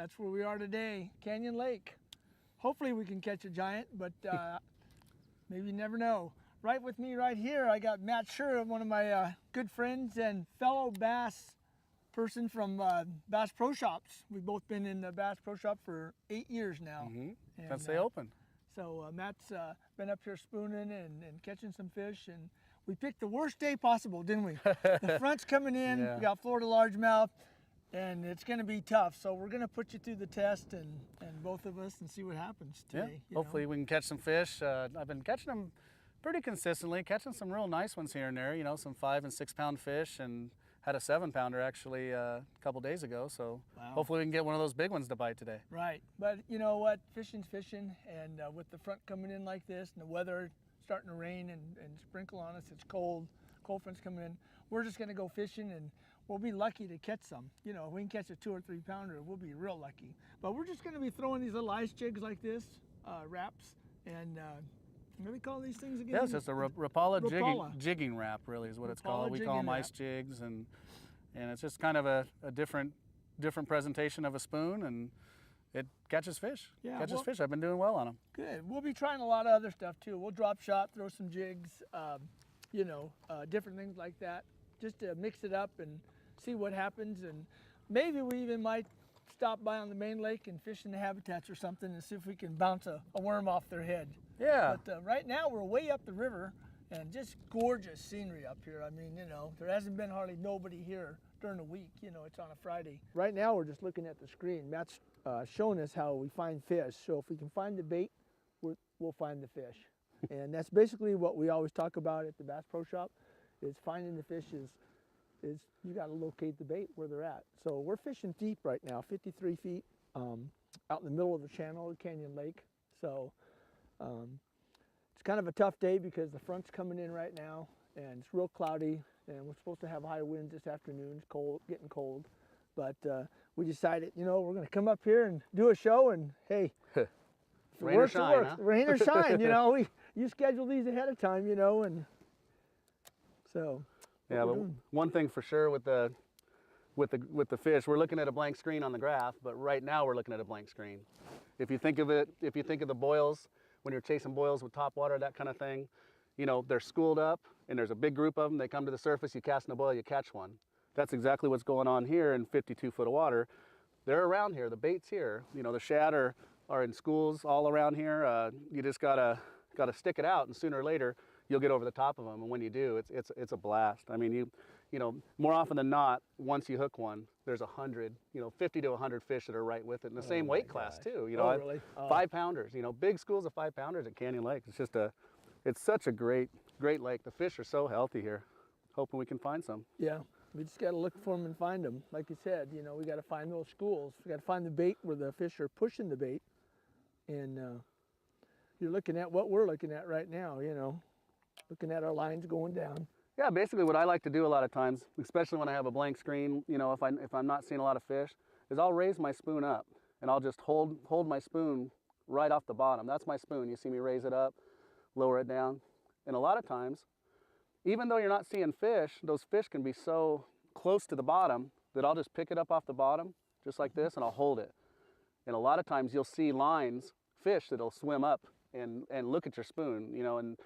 that's where we are today, Canyon Lake. Hopefully we can catch a giant, but maybe you never know. Right with me right here, I got Matt Shura, one of my good friends and fellow bass person from Bass Pro Shops. We've both been in the Bass Pro Shop for 8 years now. Since they opened. So Matt's been up here spooning and catching some fish, and we picked the worst day possible, didn't we? The front's coming in, Yeah. we got Florida largemouth, and it's gonna be tough. So we're gonna put you through the test and both of us and see what happens today. Yeah, hopefully we can catch some fish. I've been catching them pretty consistently, catching some real nice ones here and there, you know, some 5 and 6 pound fish, and had a 7-pounder actually a couple days ago. So hopefully we can get one of those big ones to bite today. Right, but you know what, fishing's fishing, and with the front coming in like this and the weather starting to rain and sprinkle on us, it's cold front's coming in, we're just gonna go fishing and we'll be lucky to catch some. You know, if we can catch a 2 or 3 pounder, we'll be real lucky. But we're just gonna be throwing these little ice jigs like this, wraps, and what do we call these things again? Yeah, it's just a Rapala jigging wrap, really, is what it's called. We call them ice jigs, and it's just kind of a different presentation of a spoon, and it catches fish. Yeah, catches fish. I've been doing well on them. Good. We'll be trying a lot of other stuff too. We'll drop shot, throw some jigs, you know, different things like that, just to mix it up and see what happens. And maybe we even might stop by on the main lake and fish in the habitats or something and see if we can bounce a worm off their head. Yeah. But right now we're way up the river and just gorgeous scenery up here. I mean, you know, there hasn't been hardly nobody here during the week. You know, it's on a Friday. Right now we're just looking at the screen. Matt's showing us how we find fish. So if we can find the bait, we'll find the fish. And that's basically what we always talk about at the Bass Pro Shop, is finding the fish is you got to locate the bait where they're at. So we're fishing deep right now, 53 feet out in the middle of the channel of Canyon Lake. So it's kind of a tough day because the front's coming in right now and it's real cloudy, and we're supposed to have high winds this afternoon. It's cold, getting cold. But we decided, you know, we're going to come up here and do a show, and hey, rain or shine, huh? Rain or shine, you know, you schedule these ahead of time, you know, and so. Yeah, but one thing for sure with the fish, we're looking at a blank screen on the graph, but right now we're looking at a blank screen. If you think of the boils, when you're chasing boils with top water, that kind of thing, you know, they're schooled up and there's a big group of them. They come to the surface, you cast in a boil, you catch one. That's exactly what's going on here in 52 foot of water. They're around here, the bait's here. You know, the shad are in schools all around here. You just gotta stick it out, and sooner or later you'll get over the top of them. And when you do, it's a blast. I mean, you know, more often than not, once you hook one, there's 100, you know, 50 to 100 fish that are right with it in the same weight class too. You know, really? 5 pounders. You know, big schools of 5 pounders at Canyon Lake. It's just it's such a great lake. The fish are so healthy here. Hoping we can find some. Yeah. We just got to look for them and find them. Like you said, you know, we got to find those schools. We got to find the bait where the fish are pushing the bait. And you're looking at what we're looking at right now, you know, looking at our lines going down. Yeah, basically what I like to do a lot of times, especially when I have a blank screen, you know, if I'm not seeing a lot of fish, is I'll raise my spoon up and I'll just hold my spoon right off the bottom. That's my spoon. You see me raise it up, lower it down. And a lot of times, even though you're not seeing fish, those fish can be so close to the bottom that I'll just pick it up off the bottom, just like this, and I'll hold it. And a lot of times you'll see lines, fish that'll swim up and look at your spoon, you know, and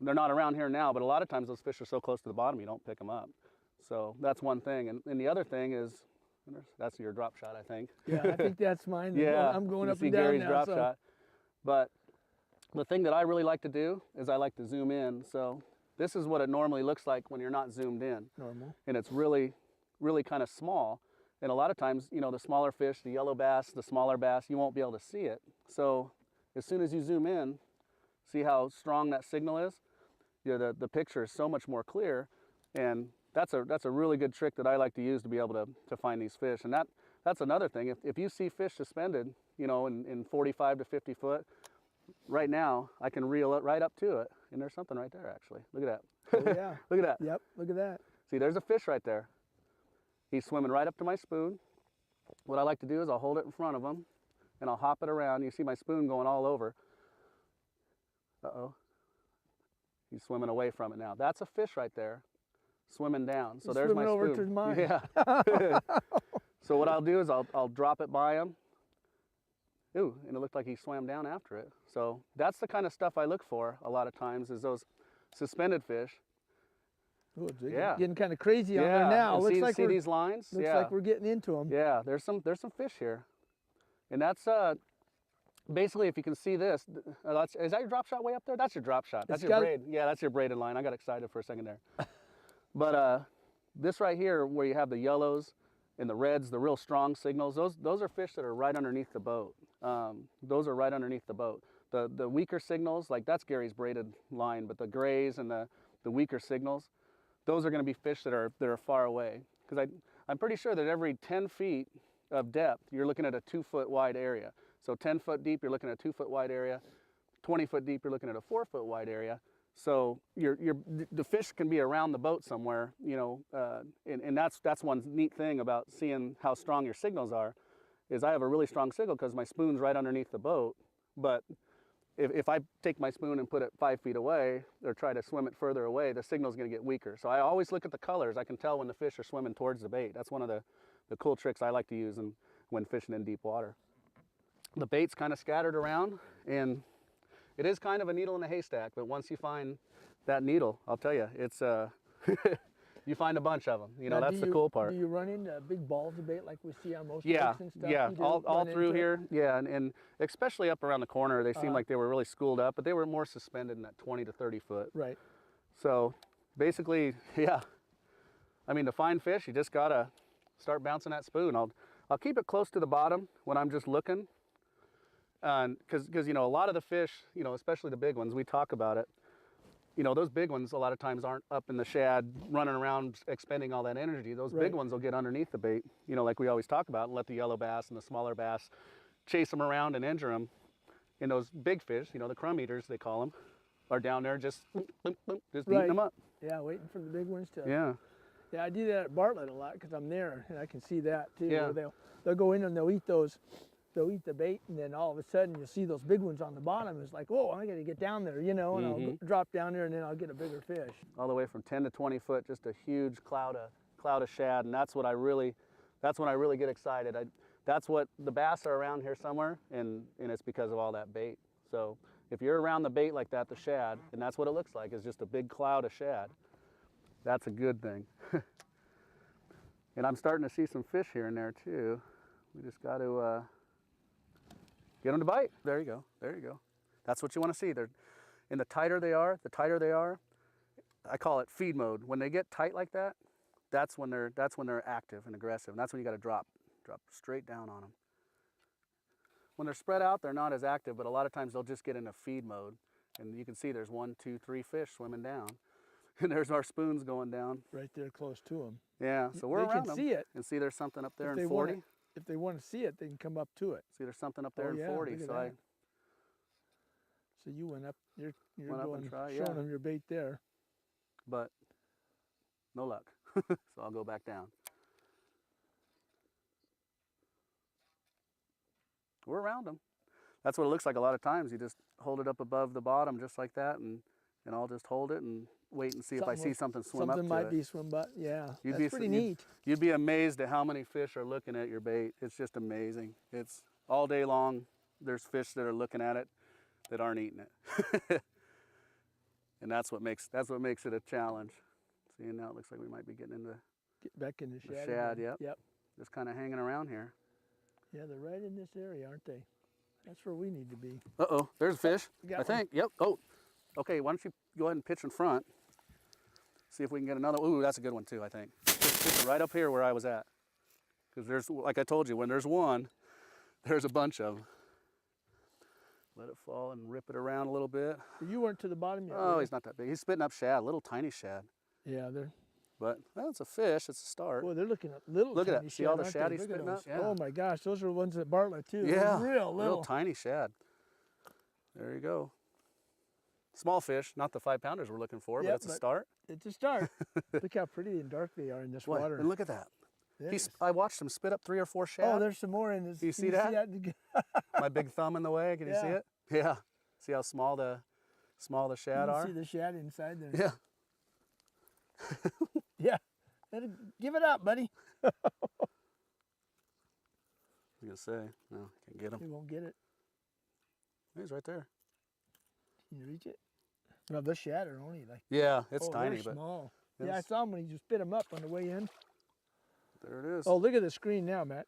they're not around here now, but a lot of times those fish are so close to the bottom you don't pick them up. So that's one thing. And the other thing is, that's your drop shot, I think. Yeah, I think that's mine. Yeah, I'm going you up see and down Gary's now. drop shot. But the thing that I really like to do is I like to zoom in. So this is what it normally looks like when you're not zoomed in. Normal. And it's really, really kind of small. And a lot of times, you know, the smaller fish, the yellow bass, the smaller bass, you won't be able to see it. So as soon as you zoom in, see how strong that signal is? You know, the picture is so much more clear. And that's a really good trick that I like to use to be able to find these fish. And that's another thing. If you see fish suspended, you know, in 45 to 50 foot, right now I can reel it right up to it. And there's something right there, actually. Look at that. Oh, yeah. Look at that. Yep, look at that. See, there's a fish right there. He's swimming right up to my spoon. What I like to do is I'll hold it in front of him and I'll hop it around. You see my spoon going all over. Uh-oh. He's swimming away from it now. That's a fish right there, swimming down. So there's my spoon. Over to mine. Yeah. So what I'll do is I'll drop it by him ooh, and it looked like he swam down after it. So that's the kind of stuff I look for a lot of times, is those suspended fish. Ooh, it's Yeah. getting kind of crazy on there now. And Looks see, like see these lines? Looks yeah. like we're getting into them. Yeah, there's some fish here. And that's basically, if you can see this, is that your drop shot way up there? That's your drop shot. That's your braid. Yeah, that's your braided line. I got excited for a second there. But this right here, where you have the yellows and the reds, the real strong signals, those are fish that are right underneath the boat. Those are right underneath the boat. The weaker signals, like that's Gary's braided line, but the grays and the weaker signals, those are going to be fish that are far away. Because I'm pretty sure that every 10 feet of depth, you're looking at a 2-foot wide area. So 10 foot deep, you're looking at a 2-foot wide area. 20 foot deep, you're looking at a 4-foot wide area. So the fish can be around the boat somewhere, you know, and that's one neat thing about seeing how strong your signals are, is I have a really strong signal because my spoon's right underneath the boat. But if I take my spoon and put it 5 feet away or try to swim it further away, the signal's going to get weaker. So I always look at the colors. I can tell when the fish are swimming towards the bait. That's one of the cool tricks I like to use when fishing in deep water. The bait's kind of scattered around, and it is kind of a needle in a haystack, but once you find that needle, I'll tell you, it's you find a bunch of them. You know, that's the cool part. Do you run into big balls of bait like we see on most yeah, lakes and stuff? Yeah, all through here. Yeah, and especially up around the corner, they seemed like they were really schooled up, but they were more suspended in that 20 to 30 foot. Right. So basically, yeah, I mean, to find fish, you just gotta start bouncing that spoon. I'll keep it close to the bottom when I'm just looking. Because you know, a lot of the fish, you know, especially the big ones, we talk about it, you know, those big ones a lot of times aren't up in the shad running around expending all that energy. Those big ones will get underneath the bait, you know, like we always talk about, and let the yellow bass and the smaller bass chase them around and injure them. And those big fish, you know, the crumb eaters they call them, are down there just beating them up. Yeah, waiting for the big ones to. Yeah, I do that at Bartlett a lot because I'm there and I can see that too. Yeah. They'll go in and they'll eat the bait, and then all of a sudden you'll see those big ones on the bottom. It's like, oh, I got to get down there, you know, and I'll drop down there and then I'll get a bigger fish. all the way from 10 to 20 foot, just a huge cloud of shad, and that's when I really get excited. That's what the bass are around here somewhere, and it's because of all that bait. So if you're around the bait like that, the shad, and that's what it looks like, is just a big cloud of shad, that's a good thing. And I'm starting to see some fish here and there too. We just got to get them to bite. There you go. There you go. That's what you want to see. And the tighter they are, I call it feed mode. When they get tight like that, that's when they're active and aggressive. And that's when you got to drop straight down on them. When they're spread out, they're not as active, but a lot of times they'll just get into feed mode. And you can see there's 1, 2, 3 fish swimming down. And there's our spoons going down. Right there close to them. Yeah, so we're around them. They can see it. And see there's something up there in 40. If they want to see it, they can come up to it. See, there's something up there in 40. So So you went up. You're went going up and tried, showing them your bait there. But no luck. So I'll go back down. We're around them. That's what it looks like a lot of times. You just hold it up above the bottom just like that, and I'll just hold it and wait and see if I see something swim up to it. Something might be swim, but yeah, that's pretty neat. You'd be amazed at how many fish are looking at your bait. It's just amazing. It's all day long. There's fish that are looking at it that aren't eating it. And that's what makes it a challenge. See, now it looks like we might be getting into Get back in the shad. shad. Again. Yep. Just kind of hanging around here. Yeah, they're right in this area, aren't they? That's where we need to be. Uh-oh, there's a fish, I think. One. Yep. Oh, okay, why don't you go ahead and pitch in front. See if we can get another. Ooh, that's a good one too, I think. Pitch it right up here where I was at. Because there's, like I told you, when there's one, there's a bunch of them. Let it fall and rip it around a little bit. You weren't to the bottom yet. Oh, he's not that big. He's spitting up shad, little tiny shad. Yeah, they're. But well, it's a fish. It's a start. Boy, they're looking at little. Look at tiny that. See all the shad, shad aren't he's they? Look at spitting up? those. Yeah. Oh my gosh, those are the ones at Bartlett too. Yeah. They're real little. Little tiny shad. There you go. Small fish, not the 5-pounders we're looking for, but it's a start. It's a start. Look how pretty and dark they are in this water. And look at that. I watched him spit up 3 or 4 shad. Oh, there's some more in this. Do you see that? My big thumb in the way. Can you see it? Yeah. See how small the shad are? You see the shad inside there. Yeah. Yeah. Give it up, buddy. I was gonna say, no, can't get him. He won't get it. He's right there. Can you reach it? No, they're shattered only. Like, Yeah, it's oh, tiny, they're but small. Yeah, I saw him when he just spit him up on the way in. there it is. Oh, look at the screen now, Matt.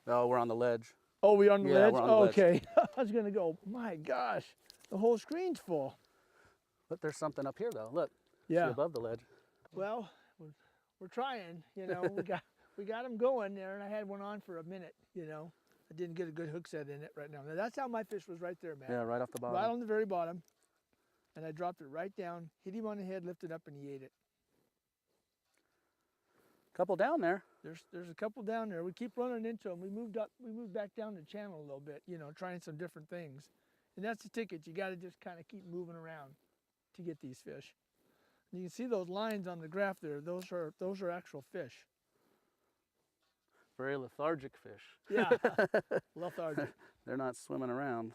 Oh, we're on the ledge. Oh, we're on the ledge? We're on the ledge. Okay. I was going to go, my gosh, the whole screen's full. But there's something up here, though. Look. Yeah. See above the ledge. Well, we're trying. You know, we got them going there, and I had one on for a minute. You know, I didn't get a good hook set in it right now. Now that's how my fish was right there, Matt. Yeah, right off the bottom. Right on the very bottom, and I dropped it right down, hit him on the head, lifted up, and he ate it. Couple down there. There's a couple down there. We keep running into them. We moved back down the channel a little bit. You know, trying some different things, and that's the ticket. You got to just kind of keep moving around to get these fish. You can see those lines on the graph there. Those are actual fish. Very lethargic fish. Yeah, lethargic. They're not swimming around.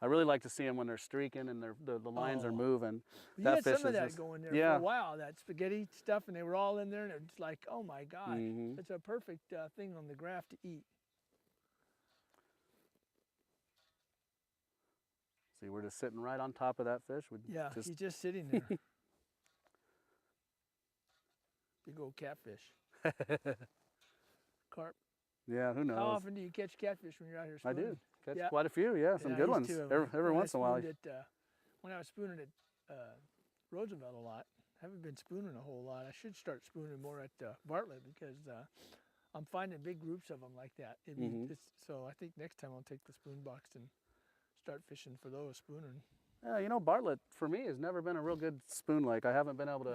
I really like to see them when they're streaking and the lines are moving. You that had fish some of is that just, going there yeah. for a while, that spaghetti stuff, and they were all in there, and it's like, oh my gosh, it's a perfect thing on the graph to eat. See, we're just sitting right on top of that fish. Yeah, he's just sitting there. Big old catfish. Carp. Yeah, who knows? How often do you catch catfish when you're out here I spooning? do. Catch quite a few, yeah, some good ones. Every once in a while. When I was spooning at Roosevelt a lot, I haven't been spooning a whole lot. I should start spooning more at Bartlett because I'm finding big groups of them like that. So I think next time I'll take the spoon box and start fishing for those spooning. Yeah, you know, Bartlett for me has never been a real good spoon lake. I haven't been able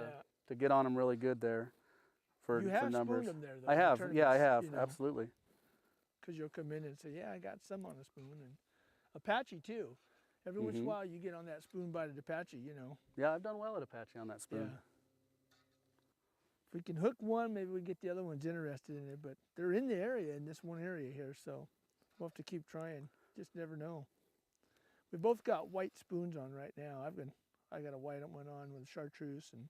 to get on them really good there for numbers. You have spooned them there, though. I have, yeah, I have, absolutely. Because you'll come in and say, yeah, I got some on a spoon. And Apache, too. Every once in a while, you get on that spoon bite at Apache, you know. Yeah, I've done well at Apache on that spoon. Yeah. If we can hook one, maybe we get the other ones interested in it. But they're in the area, in this one area here, so we'll have to keep trying. Just never know. We both got white spoons on right now. I got a white one on with chartreuse, and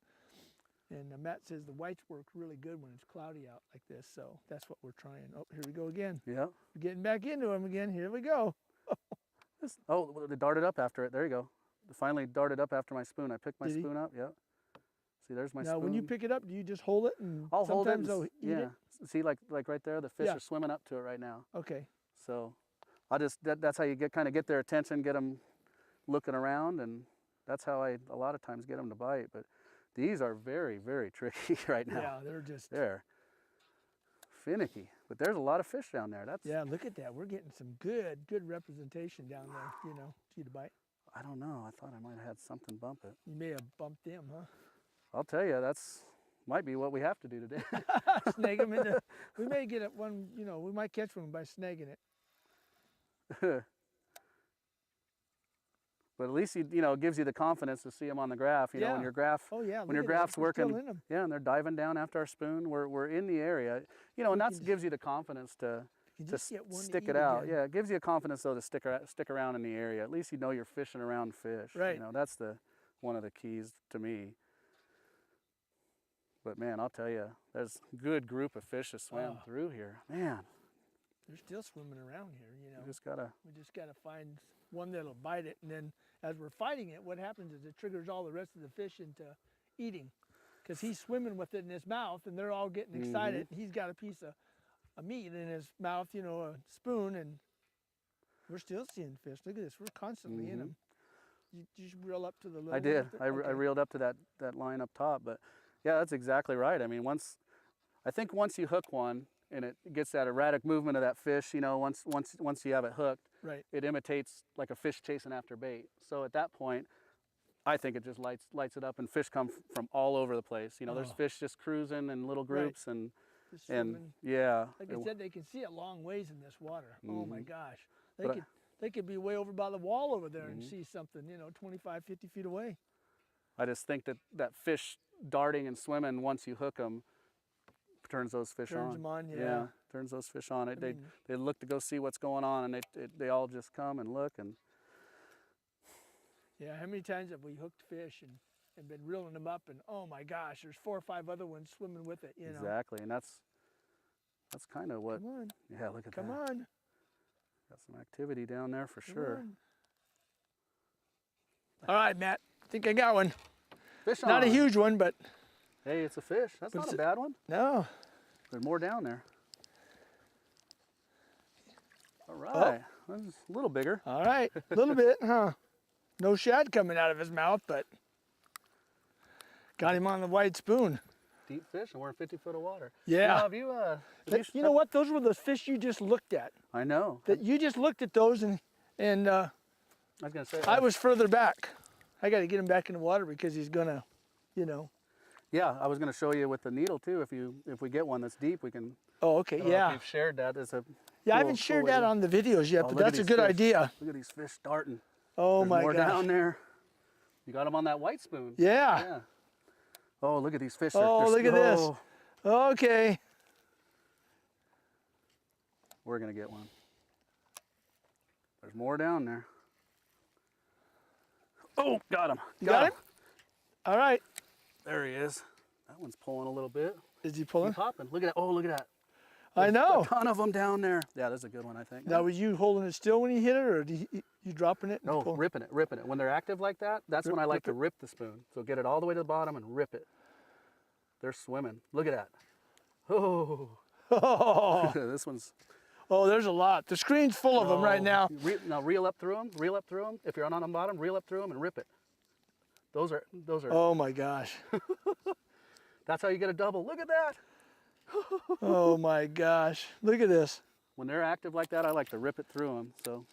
Matt says the whites work really good when it's cloudy out like this, so that's what we're trying. Oh, here we go again. Yeah. We're getting back into them again. Here we go. Oh, they darted up after it. There you go. It finally darted up after my spoon. I picked my spoon up. Yeah. See, there's my spoon. Now, when you pick it up, do you just hold it and I'll hold it. they'll eat it? See, like right there, the fish are swimming up to it right now. Okay. So, that's how you kind of get their attention, get them looking around, and that's how I a lot of times get them to bite. But these are very, very tricky right now. Yeah, they're finicky. But there's a lot of fish down there. Yeah, look at that. We're getting some good representation down there, you know. See the bite? I don't know. I thought I might have had something bump it. You may have bumped them, huh? I'll tell you, might be what we have to do today. Snag them into. We may get one, you know, we might catch one by snagging it. But at least it gives you the confidence to see them on the graph. You know, when your graph, when your graph's working, and they're diving down after our spoon. We're in the area, and that gives you the confidence to stick it out. Yeah, it gives you a confidence though to stick around in the area. At least you know you're fishing around fish. Right. You know, that's one of the keys to me. But man, I'll tell you, there's a good group of fish that swam through here. Man, they're still swimming around here. You know, we just gotta find one that'll bite it, and then as we're fighting it, what happens is it triggers all the rest of the fish into eating, because he's swimming with it in his mouth, and they're all getting excited. And he's got a piece of meat in his mouth, you know, a spoon, and we're still seeing fish. Look at this, we're constantly in them. You should reel up to the little. I did. I reeled up to that line up top, but yeah, that's exactly right. I mean, once you hook one and it gets that erratic movement of that fish, you know, once you have it hooked, it imitates like a fish chasing after bait. So at that point, I think it just lights it up, and fish come from all over the place. You know, there's fish just cruising in little groups and yeah. Like I said, they can see it long ways in this water. Oh my gosh, they could be way over by the wall over there and see something, you know, 25, 50 feet away. I just think that fish darting and swimming, once you hook them, turns those fish on. Turns them on, yeah. Turns those fish on. They look to go see what's going on, and they all just come and look. And yeah, how many times have we hooked fish and been reeling them up, and oh my gosh, there's 4 or 5 other ones swimming with it, you know. Exactly, and That's kind of what. Come on. Yeah, look at Come that. on. Got some activity down there for Come sure. on. All right, Matt. I think I got one. Fish on. Not a huge one, but Hey, it's a fish. That's not a bad one. no. There's more down there. All right. That's a little bigger. All right. A little bit, huh? No shad coming out of his mouth, but got him on the white spoon. Deep fish, and we're in 50 foot of water. Yeah. Now, have You know what? Those were the fish you just looked at. I know. That you just looked at those, and I was gonna say. I was further back. I got to get him back in the water because he's gonna, you know. Yeah, I was gonna show you with the needle too. If we get one that's deep, we can. Oh, okay. I don't know Yeah. if you've shared that as a. Yeah, I haven't shared that on the videos yet, Oh, but look at that's a these good fish. idea. Look at these fish starting. Oh There's my more gosh. down there. You got them on that white spoon. Yeah. Yeah. Oh, look at these fish. Oh, look at this. Okay. We're gonna get one. There's more down there. Oh, got him. You got him? All right. There he is. That one's pulling a little bit. Is he pulling? He's popping. Look at that. Oh, look at that. I know. A ton of them down there. Yeah, that's a good one, I think. Now, were you holding it still when you hit it, or you dropping it? and No, pull? ripping it. When they're active like that, that's when I like to rip the spoon. So get it all the way to the bottom and rip it. They're swimming. Look at that. Oh. Oh, This one's. oh, there's a lot. The screen's full of them right now. Now reel up through them. Reel up through them. If you're on the bottom, reel up through them and rip it. Those are. Oh my gosh. That's how you get a double. Look at that. Oh my gosh. Look at this. When they're active like that, I like to rip it through them. So.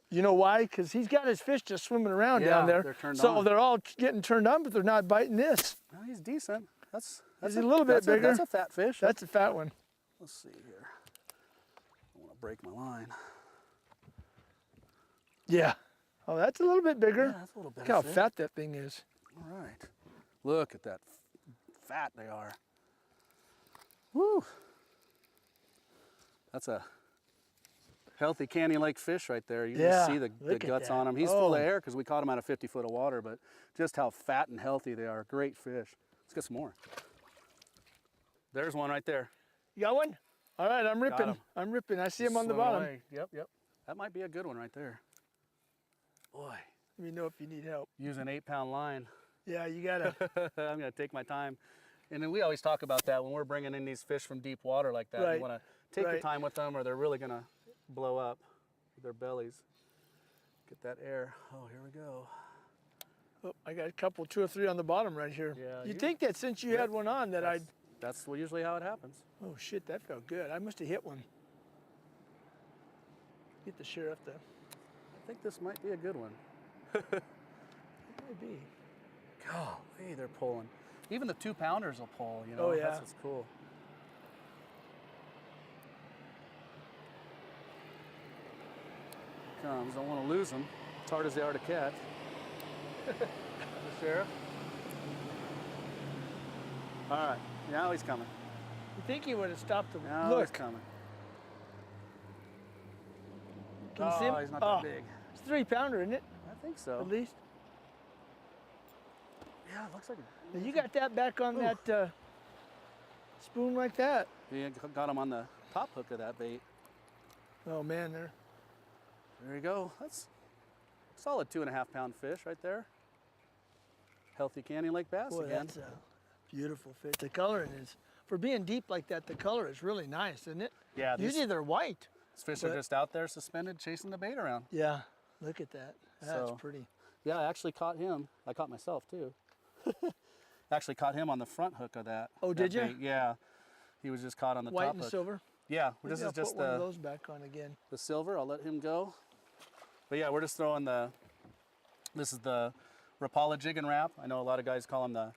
You know why? Because he's got his fish just swimming around Yeah, down there. they're turned so on. they're all getting turned on, but they're not biting this. Well, he's decent. That's He's a little bit bigger. That's a fat fish. That's a fat one. Let's see here. I want to break my line. Yeah. Oh, that's a little bit bigger. Yeah, that's a little bit. Look how fat that thing is. All right. Look at that fat they are. Woo. That's a healthy Canyon Lake fish right there. You Yeah, can see the look at guts that. on him. He's full Oh. of air because we caught him out of 50 foot of water, but just how fat and healthy they are. Great fish. Let's get some more. There's one right there. You got one? All right, I'm ripping. him. I'm ripping. I see him on the Swimming bottom. away. Yep. That might be a good one right there. Boy, Let me know if you need help. use an 8-pound line. Yeah, you gotta. I'm gonna take my time. And then we always talk about that when we're bringing in these fish from deep water like that. Right. You wanna take your Right. time with them or they're really gonna blow up their bellies. Get that air. Oh, here we go. Oh, I got a couple, 2 or 3 on the bottom right here. Yeah, You'd you- think that since you had one on that I'd. That's usually how it happens. Oh shit, that felt good. I must have hit one. Get the sheriff to. I think this might be a good one. Maybe. Golly, they're pulling. Even the 2-pounders will pull, you know. Oh, yeah. That's what's cool. Comes, don't want to lose them. As hard as they are to catch. The sheriff. All right, now he's coming. You think he would have stopped to Now look? he's coming. Can you see him? He's not that big. It's a 3-pounder, isn't it? I think so. At least. Yeah, it looks like it. Now you got that back on that spoon like that. You got him on the top hook of that bait. Oh man, There you go. That's a solid 2.5-pound fish right there. Healthy Canyon Lake bass boy, again. that's a beautiful fish. The coloring is, for being deep like that, the color is really nice, isn't it? Yeah, these Usually they're white. fish are just out there suspended chasing the bait around. Yeah, look at that. That's So- pretty. Yeah, I actually caught him. I caught myself too. Actually caught him on the front hook of that. Oh, that did you? bait. Yeah. He was just caught on the White top and hook. silver. Yeah, Maybe this I'll is just put one of the those back on again. silver. I'll let him go. But yeah, we're just throwing this is the Rapala jig and wrap. I know a lot of guys call them the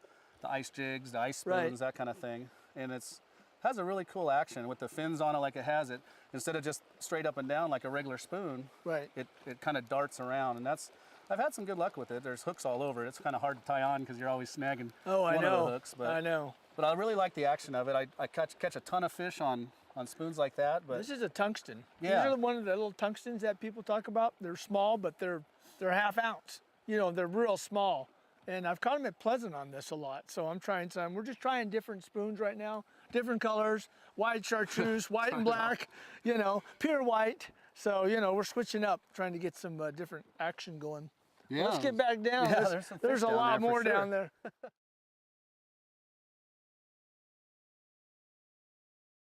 ice jigs, the ice spoons, Right. that kind of thing. And has a really cool action with the fins on it like it has it. Instead of just straight up and down like a regular spoon, Right. it kind of darts around, and I've had some good luck with it. There's hooks all over it. It's kind of hard to tie on because you're always snagging Oh, I one know. of the hooks. But I know. But I really like the action of it. I catch a ton of fish on spoons like that. But This is a tungsten. Yeah. These are one of the little tungstens that people talk about. They're small, but they're half ounce. You know, they're real small. And I've caught them at Pleasant on this a lot. So I'm trying some. We're just trying different spoons right now, different colors, white chartreuse, white and black, you know, pure white. So, you know, we're switching up, trying to get some different action going. Yeah. Let's get back down. Yeah, there's some fish there's a down lot there for more sure. down there.